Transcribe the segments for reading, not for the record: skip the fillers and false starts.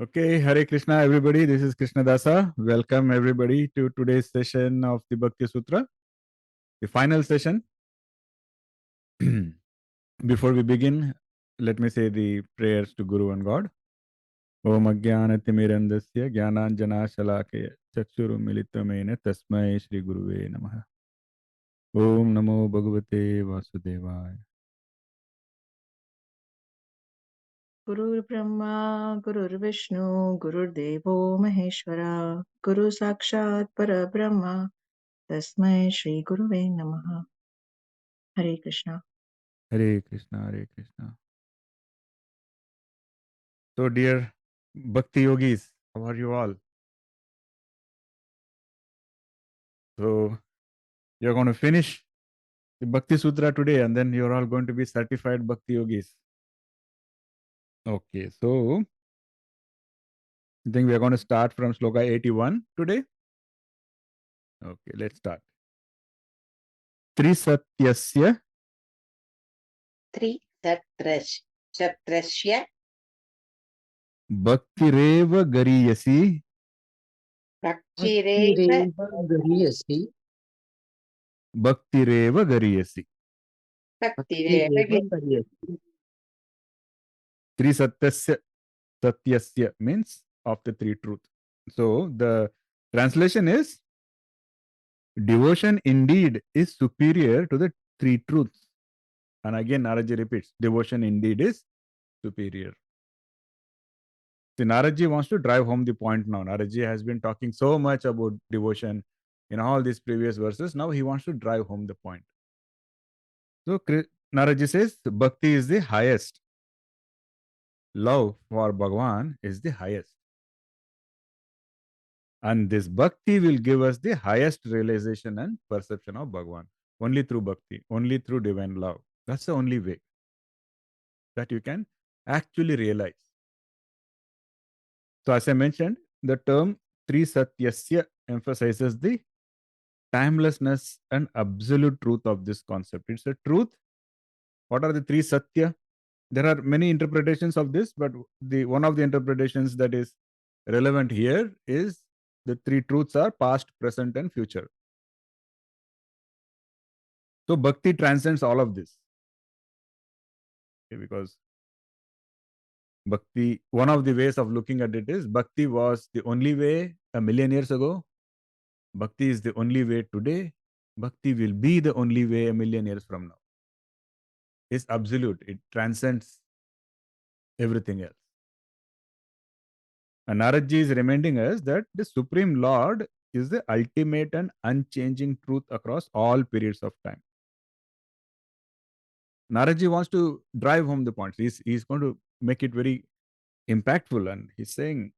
Okay, Hare Krishna, everybody. This is Krishna Dasa. Welcome, everybody, to today's session of the Bhakti Sutra, the final session. Before we begin, let me say the prayers to Guru and God. Om Ajnanatimirandasya Jnananjana Shalakaya Chakshuru Militamena Tasmai Shri Guruve Namaha. Om Namo Bhagavate Vasudevaya. Guru Brahma, Guru Vishnu, Guru Devo Maheshwara, Guru Sakshat Para Brahma, Tasmai Shri Guruve Namaha. Hare Krishna. Hare Krishna, Hare Krishna. So, dear Bhakti Yogis, how are you all? So, you're going to finish the Bhakti Sutra today, and then you're all going to be certified Bhakti Yogis. Okay, so I think we are going to start from Shloka 81 today. Okay, let's start. Tri-satyasya Tri-satyasya bhaktireva gariyasi bhaktireva gariyasi bhaktireva gariyasi. bhaktireva gariyasi. Tri-satyasya, satyasya means of the three truth. So the translation is devotion indeed is superior to the three truths. And again, Narad Ji repeats, devotion indeed is superior. See, Narad Ji wants to drive home the point now. Narad Ji has been talking so much about devotion in all these previous verses. Now he wants to drive home the point. So Narad Ji says, Bhakti is the highest. Love for Bhagavan is the highest. And this Bhakti will give us the highest realization and perception of Bhagavan. Only through Bhakti, only through divine love. That's the only way that you can actually realize. So as I mentioned, the term Tri-satyasya emphasizes the timelessness and absolute truth of this concept. It's a truth. What are the three satya? There are many interpretations of this, but one of the interpretations that is relevant here is the three truths are past, present, and future. So Bhakti transcends all of this. Okay, because Bhakti, one of the ways of looking at it is Bhakti was the only way a million years ago. Bhakti is the only way today. Bhakti will be the only way a million years from now. It's absolute. It transcends everything else. And Narad Ji is reminding us that the Supreme Lord is the ultimate and unchanging truth across all periods of time. Narad Ji wants to drive home the points. He's going to make it very impactful, and he's saying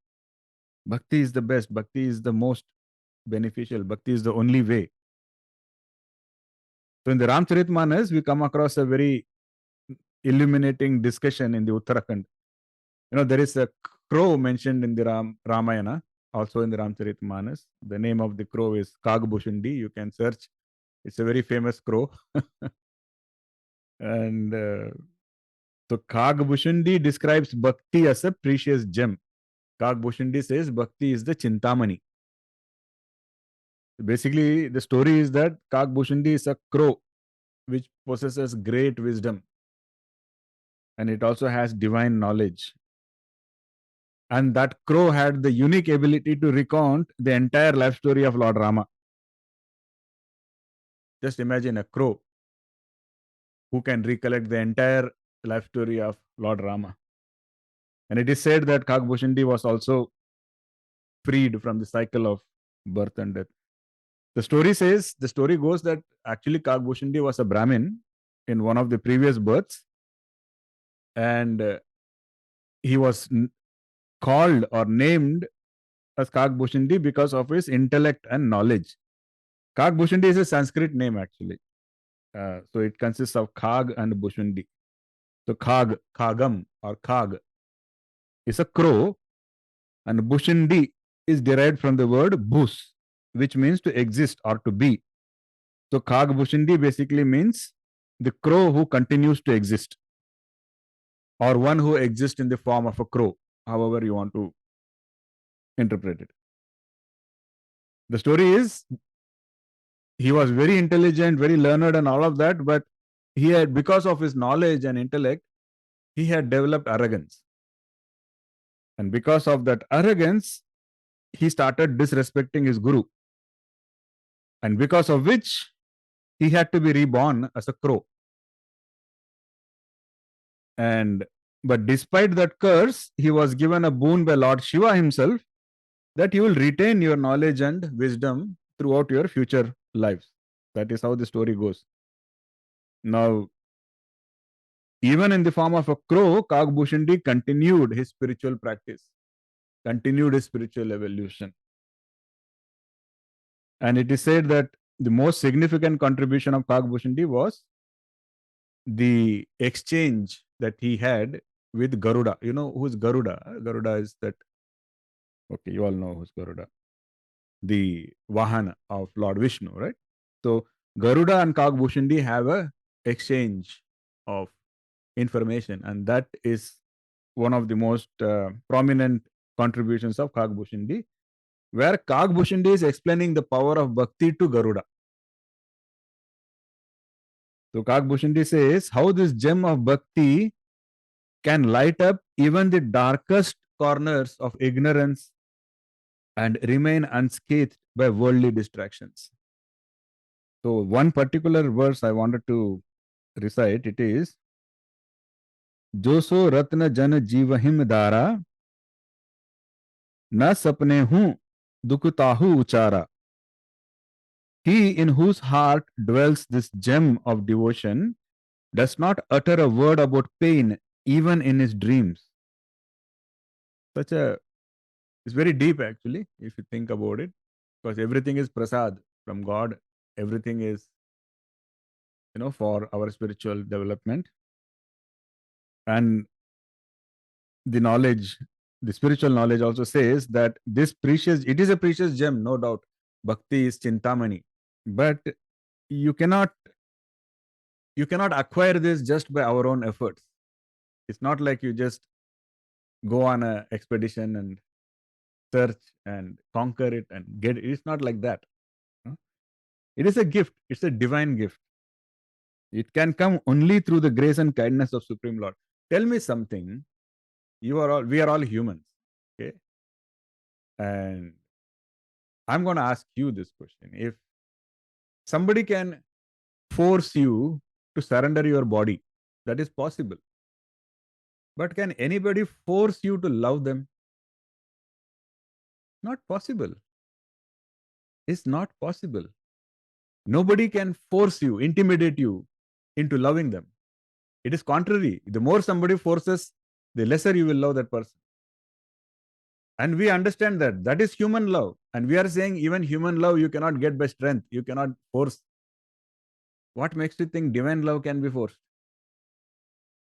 Bhakti is the best. Bhakti is the most beneficial. Bhakti is the only way. So in the Ramcharitmanas, we come across a very illuminating discussion in the Uttarakhand. There is a crow mentioned in the Ramayana, also in the Ramcharitmanas. The name of the crow is Kagbushundi. You can search. It's a very famous crow. And so Kagbushundi describes Bhakti as a precious gem. Kagbushundi says Bhakti is the Chintamani. Basically, the story is that Kagbushundi is a crow which possesses great wisdom. And it also has divine knowledge. And that crow had the unique ability to recount the entire life story of Lord Rama. Just imagine a crow who can recollect the entire life story of Lord Rama. And it is said that Kagbushundi was also freed from the cycle of birth and death. The story goes that actually Kagbushundi was a Brahmin in one of the previous births. And he was called or named as Kagbushundi because of his intellect and knowledge. Kagbushundi is a Sanskrit name actually. So it consists of Kag and Bushundi. So Kag, Kagam or Kag is a crow, and Bushundi is derived from the word Bus, which means to exist or to be. So Kag Bushundi basically means the crow who continues to exist, or one who exists in the form of a crow, however you want to interpreted. The story is he was very intelligent, very learned, and all of that, but he had, because of his knowledge and intellect, he had developed arrogance. And because of that arrogance, he started disrespecting his guru. And because of which, he had to be reborn as a crow. And but despite that curse, he was given a boon by Lord Shiva himself that you will retain your knowledge and wisdom throughout your future lives. That is how the story goes. Now, even in the form of a crow, Kagbhushandi continued his spiritual practice, continued his spiritual evolution. And it is said that the most significant contribution of Kagbhushandi was the exchange that he had with Garuda. You know who's Garuda? Garuda is that, okay, you all know who's Garuda. The Vahana of Lord Vishnu, right? So Garuda and Kagbhushandi have a exchange of information, and that is one of the most prominent contributions of Kagbhushandi, where Kagbhushandi is explaining the power of bhakti to Garuda. So Kagbhushandi says how this gem of bhakti can light up even the darkest corners of ignorance and remain unscathed by worldly distractions. So one particular verse I wanted to recite, it is जोसो रत्न जन जीवहिम दारा न सपने हूं दुखताहु उचारा. He in whose heart dwells this gem of devotion does not utter a word about pain even in his dreams. Such a, it's very deep actually, if you think about it, because everything is prasad from God. Everything is, for our spiritual development. And the knowledge, the spiritual knowledge also says that it is a precious gem, no doubt. Bhakti is chintamani. But you cannot acquire this just by our own efforts. It's not like you just go on a expedition and search and conquer it and get it. It's not like that. It is a gift. It's a divine gift. It can come only through the grace and kindness of Supreme Lord. Tell me something. We are all humans. Okay. And I'm going to ask you this question. If somebody can force you to surrender your body, that is possible. But can anybody force you to love them? Not possible. It's not possible. Nobody can force you, intimidate you into loving them. It is contrary. The more somebody forces, the lesser you will love that person. And we understand that. That is human love. And we are saying even human love you cannot get by strength. You cannot force. What makes you think divine love can be forced?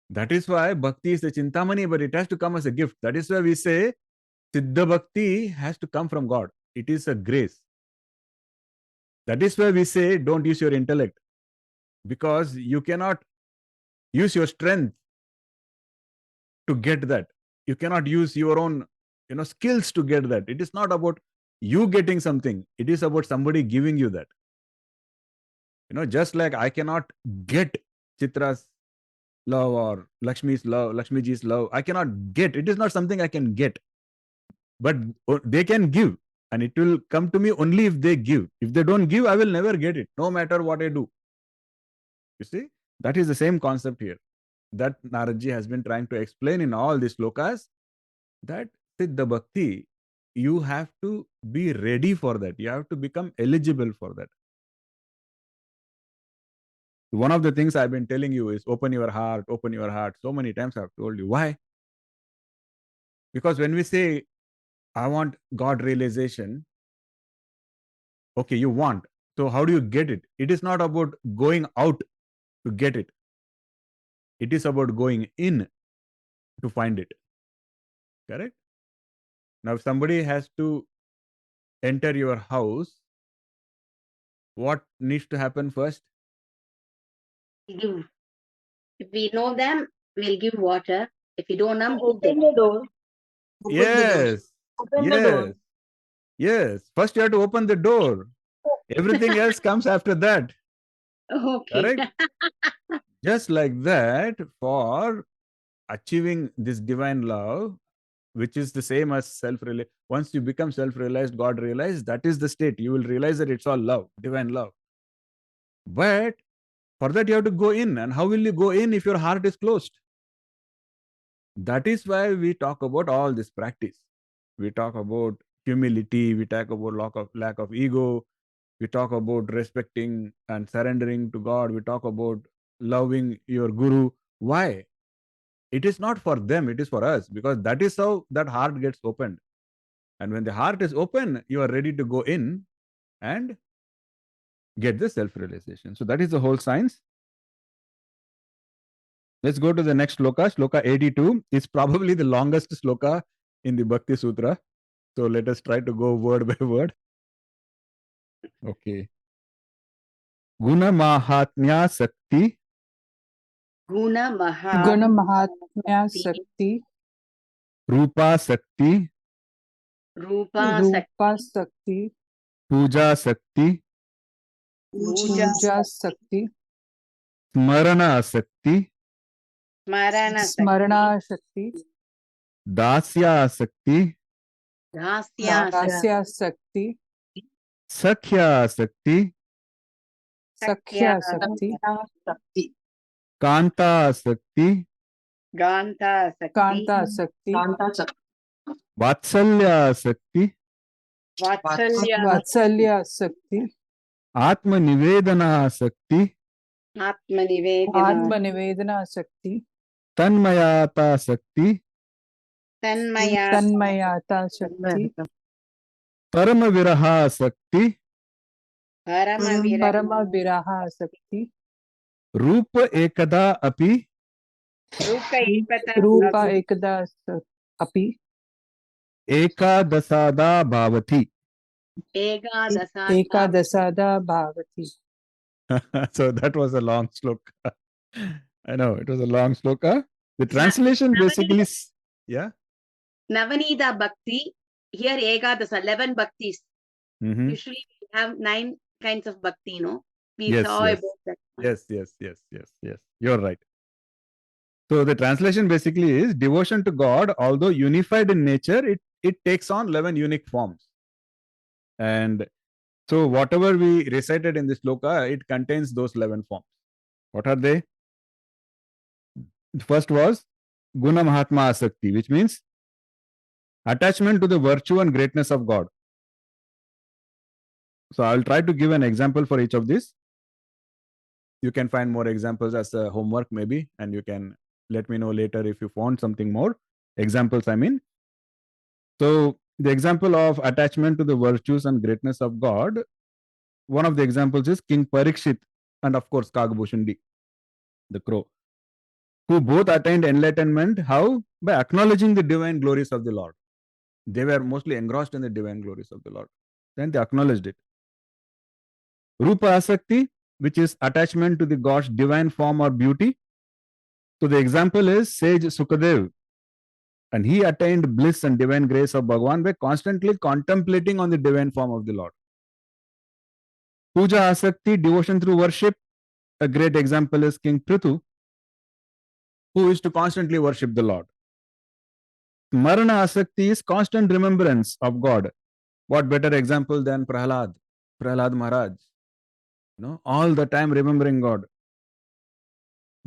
That is why bhakti is the chintamani, but it has to come as a gift. That is why we say siddha bhakti has to come from God. It is a grace. That is why we say don't use your intellect, because you cannot use your strength to get that. You cannot use your own skills to get that. It is not about you getting something. It is about somebody giving you that. Just like I cannot get Chitra's love or Lakshmi's love, Lakshmi Ji's love. I cannot get. It is not something I can get. But they can give. And it will come to me only if they give. If they don't give, I will never get it, no matter what I do. You see? That is the same concept here. That Narad Ji has been trying to explain in all these Shlokas, that Siddha Bhakti, you have to be ready for that. You have to become eligible for that. One of the things I've been telling you is open your heart, open your heart. So many times I've told you. Why? Because when we say, I want God realization, okay, you want. So how do you get it? It is not about going out to get it. It is about going in to find it. Correct? Now, if somebody has to enter your house, what needs to happen first? Give. If we know them, we'll give water. If we don't know, Open the door. Yes. Open the door. Yes. Yes. First you have to open the door. Everything else comes after that. Okay. Correct? Just like that, for achieving this divine love, which is the same as self-realized. Once you become self-realized, God realized, that is the state. You will realize that it's all love, divine love. But for that, you have to go in. And how will you go in if your heart is closed? That is why we talk about all this practice. We talk about humility. We talk about lack of ego. We talk about respecting and surrendering to God. We talk about loving your guru. Why? It is not for them, it is for us, because that is how that heart gets opened. And when the heart is open, you are ready to go in and get the self-realization. So that is the whole science. Let's go to the next shloka. Shloka 82 is probably the longest shloka in the Bhakti Sutra. So let us try to go word by word. Okay. Guna Mahatmya Sakti Guna Guna Mahatmya Mahatmya Sakti, Rupa Sakti Rupa Rupa Sakti, Puja Sakti Puja Sakti, Smarana Sakti Smarana Smarana Sakti, Dasya Sakti Dasya Dasya Sakti, Sakhya Sakti Sakhya Sakti, Kanta Sakti Ganta Sakti Kanta Sakti, Vatsalya Sakti Vatsalya Vatsalya Sakti, Atma Nivedana Sakti Atmanivedana Atma Nivedana Sakti, Tanmayata Sakti Tanmaya Tanmayata Sakti, Parama Viraha Sakti Paramavira Parama Viraha Sakti, Rupa Ekada Api Rupa Ipata Rupa Ekada Api, Ekadasada Bhavati. Ega Dasa Ekadasada Bhavati. So that was a long sloka. I know it was a long sloka. The translation basically, yeah. Navanida Bhakti. Here Ega Dasa 11 Bhaktis. Mm-hmm. Usually we have 9 kinds of Bhakti, no? We Yes, saw yes. about that. Yes. You're right. So the translation basically is devotion to God, although unified in nature, it takes on 11 unique forms. And so whatever we recited in this sloka, it contains those 11 forms. What are they? The first was Guna Mahatma Asakti, which means attachment to the virtue and greatness of God. So I'll try to give an example for each of these. You can find more examples as a homework maybe, and you can let me know later if you found something more. Examples, I mean. So the example of attachment to the virtues and greatness of God, one of the examples is King Parikshit and of course Kagbhushundi, the crow, who both attained enlightenment. How? By acknowledging the divine glories of the Lord. They were mostly engrossed in the divine glories of the Lord. Then they acknowledged it. Rupa Asakti, which is attachment to the God's divine form or beauty. So the example is sage Sukadev, and he attained bliss and divine grace of Bhagavan by constantly contemplating on the divine form of the Lord. Puja Asakti, devotion through worship. A great example is King Prithu, who is to constantly worship the Lord. Marana Asakti is constant remembrance of God. What better example than Prahlad Maharaj? All the time remembering God.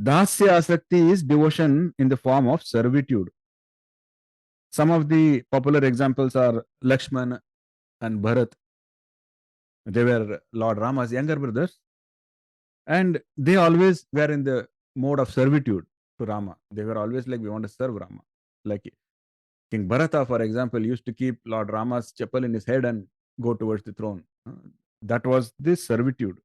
Dasya Asakti is devotion in the form of servitude. Some of the popular examples are Lakshman and Bharat. They were Lord Rama's younger brothers, and they always were in the mode of servitude to Rama. They were always like, we want to serve Rama. Like King Bharata, for example, used to keep Lord Rama's chapel in his head and go towards the throne. That was this servitude.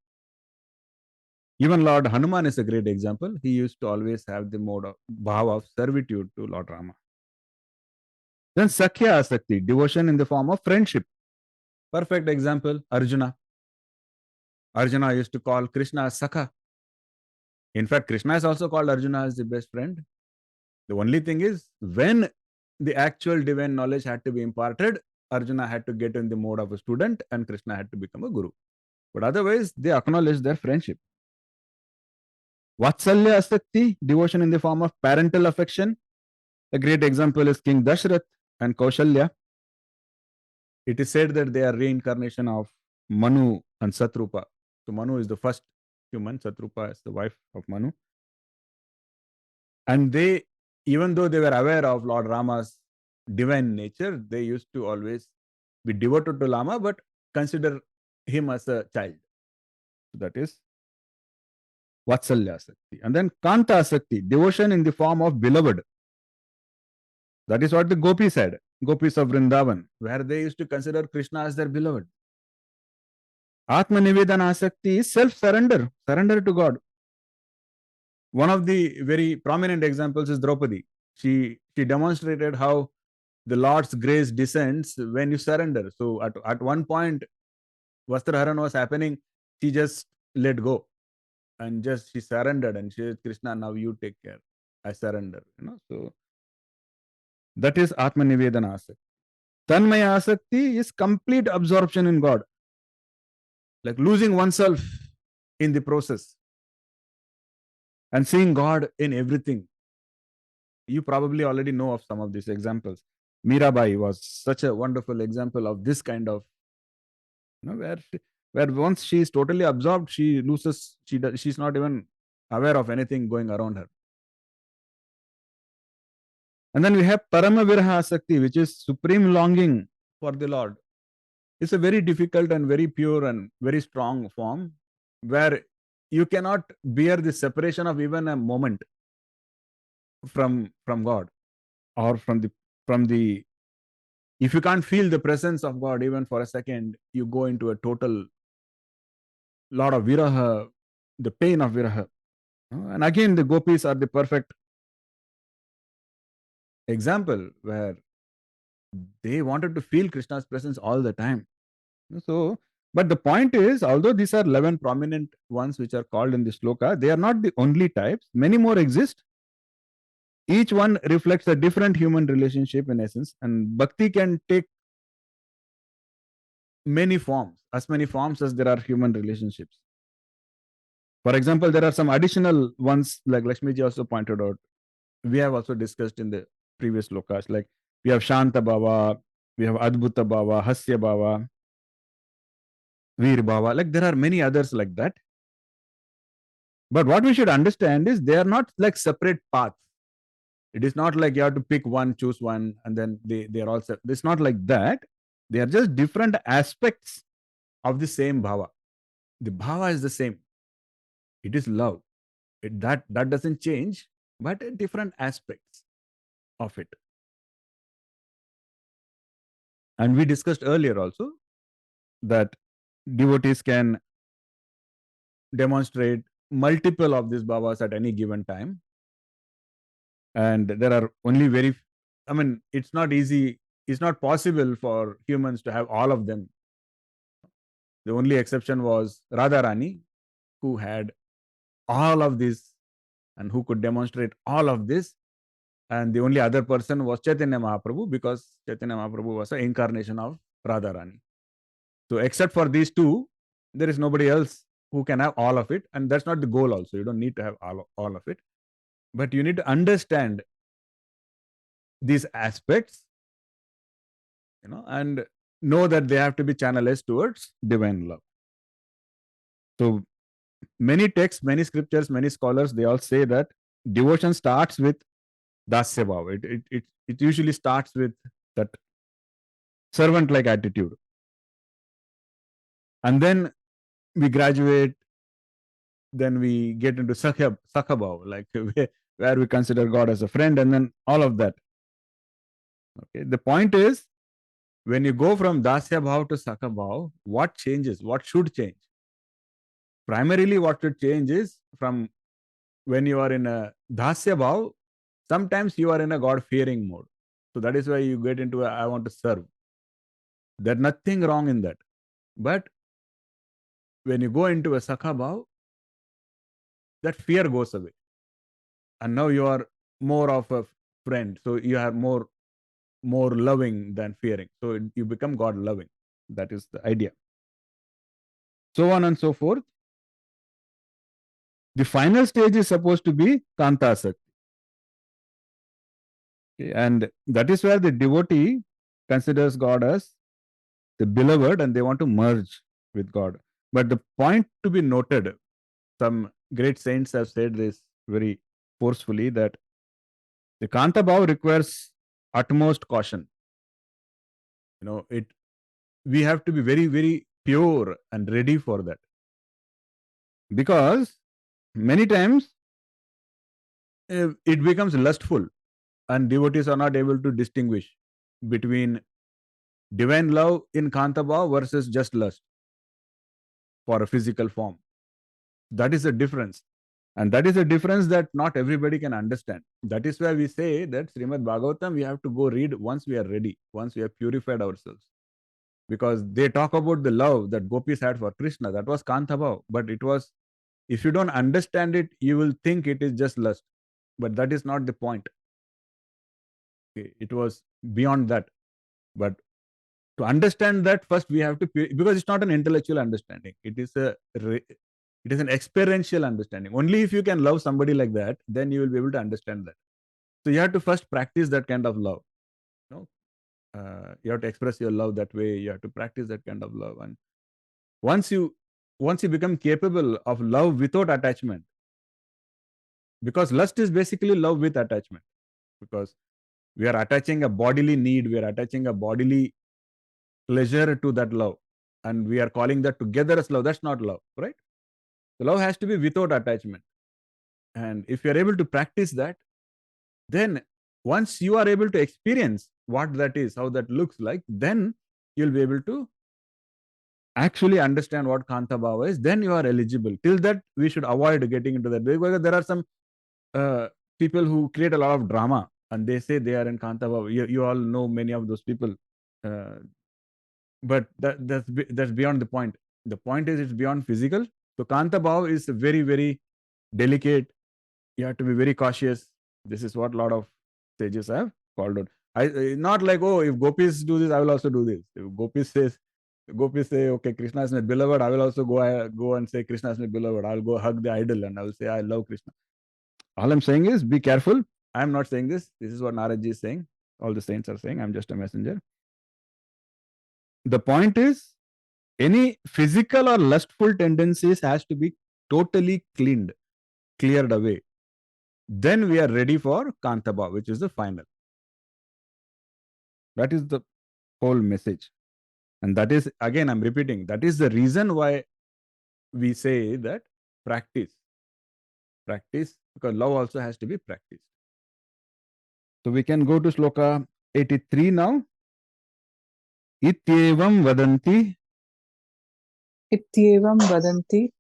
Even Lord Hanuman is a great example. He used to always have the mode of bhava of servitude to Lord Rama. Then Sakhya Asakti, devotion in the form of friendship. Perfect example, Arjuna. Arjuna used to call Krishna as Sakha. In fact, Krishna is also called Arjuna as the best friend. The only thing is, when the actual divine knowledge had to be imparted, Arjuna had to get in the mode of a student and Krishna had to become a guru. But otherwise, they acknowledge their friendship. Vatsalya asakti, devotion in the form of parental affection. A great example is King Dashrath and Kaushalya. It is said that they are reincarnation of Manu and Satrupa. So Manu is the first human, Satrupa is the wife of Manu. And they, even though they were aware of Lord Rama's divine nature, they used to always be devoted to Rama, but consider him as a child. So that is Vatsalya Asakti. And then Kanta Asakti, devotion in the form of beloved. That is what the Gopis said, Gopis of Vrindavan, where they used to consider Krishna as their beloved. Atma Nivedana Asakti is self-surrender, surrender to God. One of the very prominent examples is Draupadi. She demonstrated how the Lord's grace descends when you surrender. So at one point, Vastraharan was happening, she just let go and just she surrendered and she said, Krishna, now you take care. I surrender. So that is Atma Nivedana Asakti. Tanmaya Asakti is complete absorption in God, like losing oneself in the process and seeing God in everything. You probably already know of some of these examples. Mirabai was such a wonderful example of this kind of, where once she is totally absorbed, she loses, she's not even aware of anything going around her. And then we have Parama Viraha Asakti, which is supreme longing for the Lord. It's a very difficult and very pure and very strong form where you cannot bear the separation of even a moment from God, or from the if you can't feel the presence of God even for a second, you go into a total lot of viraha, the pain of viraha. And again, the gopis are the perfect example where they wanted to feel Krishna's presence all the time. So, but the point is, although these are 11 prominent ones which are called in the shloka, they are not the only types. Many more exist. Each one reflects a different human relationship in essence, and bhakti can take many forms, as many forms as there are human relationships. For example, there are some additional ones, like Lakshmiji also pointed out. We have also discussed in the previous lokas, like we have Shanta Bhava, we have Adbhuta Bhava, Hasya Bhava, Veer Bhava, like there are many others like that. But what we should understand is they are not like separate paths. It is not like you have to pick one, choose one, and then they are all separate. It's not like that. They are just different aspects of the same bhava. The bhava is the same. It is love. That doesn't change, but different aspects of it. And we discussed earlier also that devotees can demonstrate multiple of these bhavas at any given time. And there are only it's not easy, it's not possible for humans to have all of them. The only exception was Radharani, who had all of this and who could demonstrate all of this. And the only other person was Chaitanya Mahaprabhu, because Chaitanya Mahaprabhu was an incarnation of Radharani. So except for these two, there is nobody else who can have all of it. And that's not the goal also. You don't need to have all of it. But you need to understand these aspects, and know that they have to be channelized towards divine love. So many texts, many scriptures, many scholars, they all say that devotion starts with dasya bhava. It usually starts with that servant-like attitude. And then we graduate, then we get into sakha bhava, like where we consider God as a friend, and then all of that. Okay. The point is, when you go from dasya bhava to sakha bhava, what changes? What should change? Primarily, what should change is, from when you are in a dasya bhava, sometimes you are in a God-fearing mode. So that is why you get into I want to serve. There's nothing wrong in that. But when you go into a sakha bhava, that fear goes away. And now you are more of a friend. So you are more more loving than fearing. So you become God loving. That is the idea. So on and so forth. The final stage is supposed to be Kantasakti. Okay, and that is where the devotee considers God as the beloved and they want to merge with God. But the point to be noted, some great saints have said this very forcefully, that the Kanta Bhav requires utmost caution. We have to be very, very pure and ready for that. Because many times it becomes lustful and devotees are not able to distinguish between divine love in Kanta Bhav versus just lust for a physical form. That is a difference. And that is a difference that not everybody can understand. That is why we say that Srimad Bhagavatam, we have to go read once we are ready, once we have purified ourselves. Because they talk about the love that gopis had for Krishna. That was Kanta Bhav. But it was, if you don't understand it, you will think it is just lust. But that is not the point. Okay, it was beyond that. But to understand that, first we have to, because it's not an intellectual understanding. It is an experiential understanding. Only if you can love somebody like that, then you will be able to understand that. So you have to first practice that kind of love. You have to express your love that way. You have to practice that kind of love. And once you become capable of love without attachment, because lust is basically love with attachment, because we are attaching a bodily need, we are attaching a bodily pleasure to that love, and we are calling that together as love. That's not love, right? The love has to be without attachment. And if you are able to practice that, then once you are able to experience what that is, how that looks like, then you'll be able to actually understand what Kanta Bhava is. Then you are eligible. Till that, we should avoid getting into that, because there are some people who create a lot of drama and they say they are in Kanta Bhava. You all know many of those people. But that's beyond the point. The point is it's beyond physical. So Kanta Bhav is very, very delicate. You have to be very cautious. This is what a lot of sages have called out. Not like, oh, if gopis do this, I will also do this. If gopis say, okay, Krishna is my beloved, I will also go and say Krishna is my beloved. I'll go hug the idol and I will say I love Krishna. All I'm saying is be careful. I'm not saying this. This is what Narad Ji is saying. All the saints are saying. I'm just a messenger. The point is, any physical or lustful tendencies has to be totally cleared away. Then we are ready for Kanta Bhav, which is the final. That is the whole message. And that is, again, I'm repeating, that is the reason why we say that practice, because love also has to be practiced. So we can go to Shloka 83 now. Ityevam vadanti. इत्येवं वदन्ति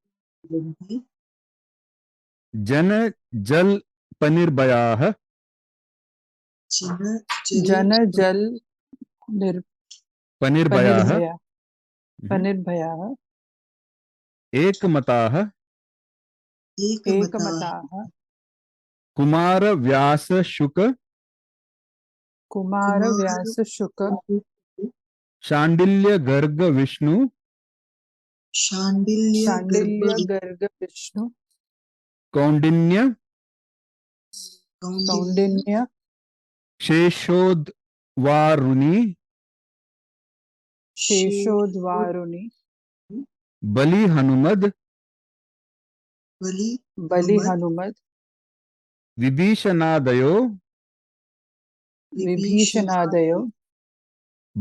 Jana jal panirbhayaah. जन जल Panirbhayaah. पनिर्भयाः Ekmataah. एकमताः Kumar Vyas Shuk Kumar Vyas Shuk Shandilya Garg Vishnu Shandilya Garg Vishnu Kaundinya Kaundinya शेषोद्वारुणी शेषोद्वारुणी Bali हनुमद Bali हनुमद विभीषणादयो विभीषणादयो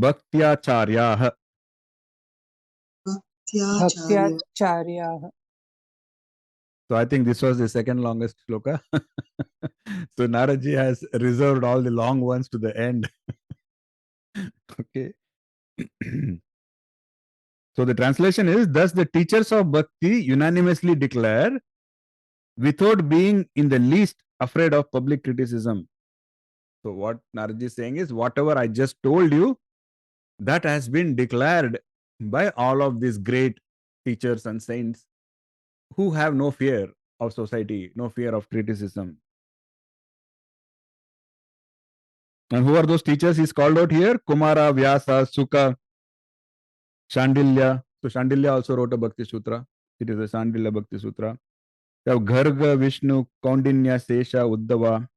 भक्त्याचार्याः. भक्त्याचार्याः. So I think this was the second longest shloka. So Narad Ji has reserved all the long ones to the end. Okay. So the translation is, thus the teachers of Bhakti unanimously declare, without being in the least afraid of public criticism. So what Narad Ji is saying is, whatever I just told you, that has been declared by all of these great teachers and saints who have no fear of society, no fear of criticism. And who are those teachers he's called out here? Kumara, Vyasa, Sukha, Shandilya. So Shandilya also wrote a Bhakti Sutra. It is a Shandilya Bhakti Sutra. You have Garga, Vishnu, Kaundinya, Sesha, Uddhava,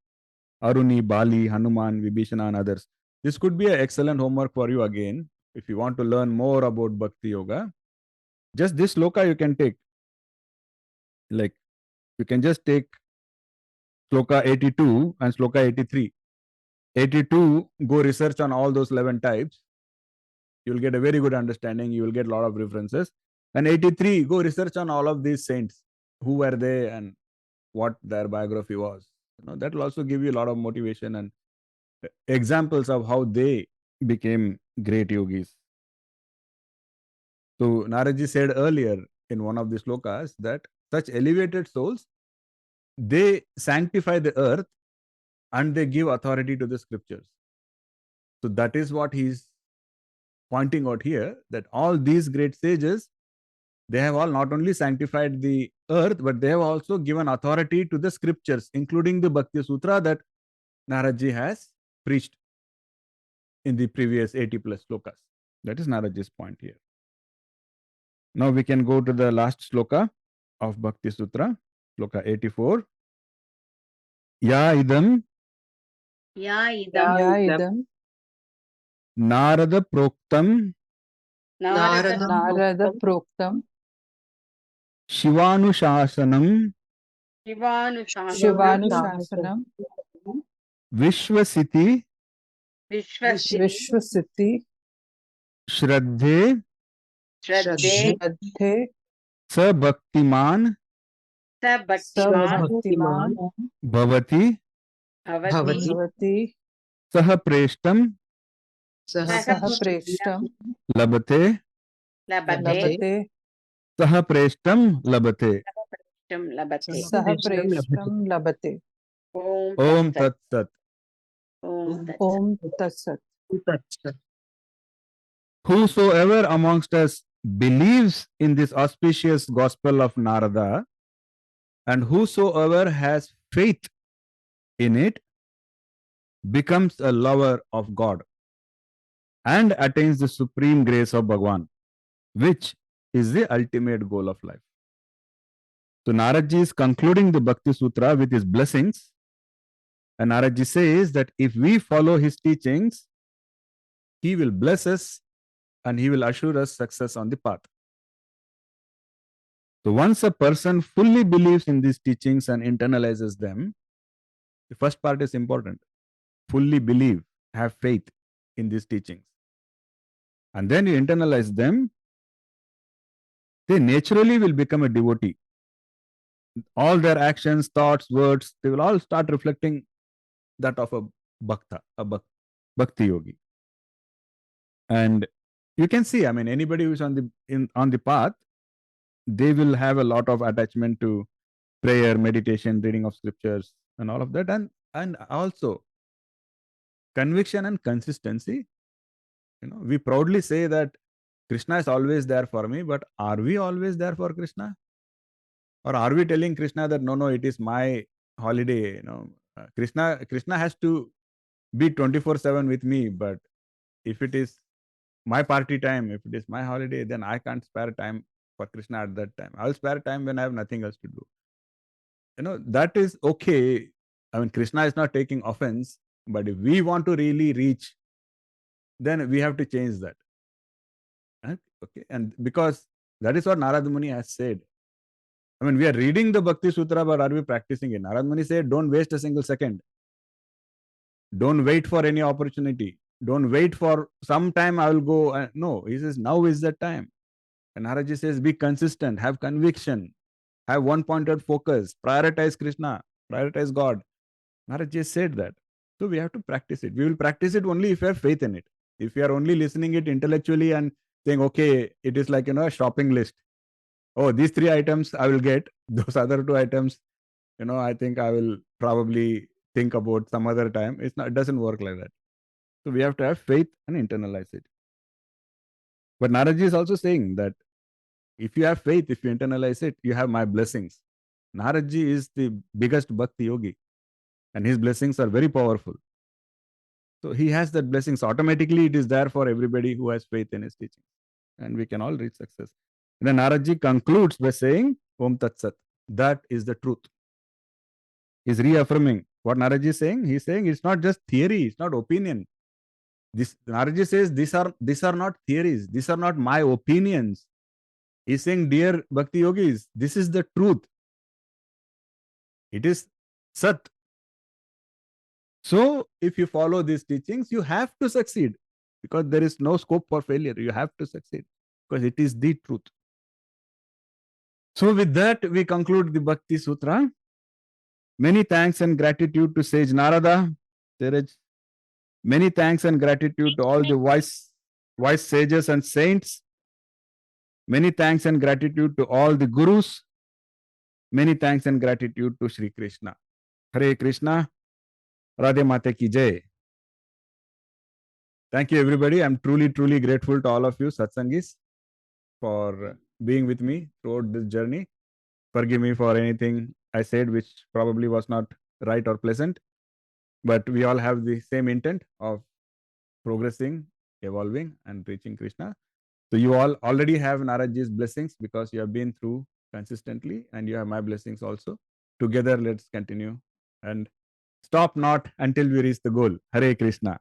Aruni, Bali, Hanuman, Vibhishana, and others. This could be an excellent homework for you again. If you want to learn more about Bhakti Yoga, just this sloka you can take. Like, you can just take Shloka 82 and Shloka 83. 82, go research on all those 11 types. You will get a very good understanding. You will get a lot of references. And 83, go research on all of these saints. Who were they and what their biography was. That will also give you a lot of motivation and examples of how they became great yogis. So Narad Ji said earlier in one of the slokas that such elevated souls, they sanctify the earth and they give authority to the scriptures. So that is what he's pointing out here, that all these great sages, they have all not only sanctified the earth, but they have also given authority to the scriptures, including the Bhakti Sutra that Narad Ji has preached in the previous 80 plus slokas. That is Narad Ji's point here. Now we can go to the last sloka of Bhakti Sutra, sloka 84. Ya idam Ya idam या इदं Narada proktam Narada नारदप्रोक्तं Shivanushasanam Shivanushasanam शिवानुशासनं Vishwasiti Vishwasiti विश्वसिति Shraddhe Shraddhe श्रद्धे Sabhaktiman Sabhaktiman सभक्तिमान् Bhavati Bhavati भवति Sahapreshtam सह प्रेष्टं Labhate Labhate लभते Sahapreshtam Labhate. Labhate. सह प्रेष्टं लभते Om Tat Sat. Om Tat Sat. ॐ तत्सत् Whosoever amongst us believes in this auspicious gospel of Narada, and whosoever has faith in it, becomes a lover of God and attains the supreme grace of Bhagavan, which is the ultimate goal of life. So Narad Ji is concluding the Bhakti Sutra with his blessings, and Narad Ji says that if we follow his teachings, he will bless us and he will assure us success on the path. So once a person fully believes in these teachings and internalizes them, the first part is important. Fully believe, have faith in these teachings. And then you internalize them, they naturally will become a devotee. All their actions, thoughts, words, they will all start reflecting that of a bhakta, a bhakti yogi. And you can see, I mean, anybody who's on the path, they will have a lot of attachment to prayer, meditation, reading of scriptures, and all of that, and also conviction and consistency. We proudly say that Krishna is always there for me, but are we always there for Krishna? Or are we telling Krishna that no, it is my holiday? Krishna has to be 24/7 with me, but if it is my party time, if it is my holiday, then I can't spare time for Krishna at that time. I'll spare time when I have nothing else to do. That is okay. I mean, Krishna is not taking offense, but if we want to really reach, then we have to change that. Okay, and because that is what Narad Muni has said. I mean, we are reading the Bhakti Sutra, but are we practicing it? Narad Muni said, don't waste a single second. Don't wait for any opportunity. Don't wait for some time I will go. No, he says, now is the time. And Narad Ji says, be consistent, have conviction, have one-pointed focus, prioritize Krishna, prioritize God. Narad Ji said that. So we have to practice it. We will practice it only if we have faith in it. If we are only listening it intellectually and saying, okay, it is like, a shopping list. Oh, these 3 items I will get. Those other 2 items, I think I will probably think about some other time. It doesn't work like that. So we have to have faith and internalize it. But Narad Ji is also saying that if you have faith, if you internalize it, you have my blessings. Narad Ji is the biggest bhakti yogi, and his blessings are very powerful. So he has that blessing. So automatically it is there for everybody who has faith in his teaching. And we can all reach success. And then Narad Ji concludes by saying, Om Tat Sat. That is the truth. He's reaffirming what Narad Ji is saying. He's saying it's not just theory, it's not opinion. This Narad Ji says these are not theories, these are not my opinions. He's saying, dear Bhakti Yogis, this is the truth. It is Sat. So if you follow these teachings, you have to succeed because there is no scope for failure. You have to succeed because it is the truth. So with that, we conclude the Bhakti Sutra. Many thanks and gratitude to Sage Narada. Many thanks and gratitude to all the wise sages and saints. Many thanks and gratitude to all the gurus. Many thanks and gratitude to Sri Krishna. Hare Krishna. Radhe Mate Ki Jai. Thank you, everybody. I'm truly, truly grateful to all of you, Satsangis, for being with me throughout this journey. Forgive me for anything I said which probably was not right or pleasant, but we all have the same intent of progressing, evolving, and reaching Krishna. So you all already have Narad Ji's blessings because you have been through consistently, and you have my blessings also. Together, let's continue and stop not until we reach the goal. Hare Krishna.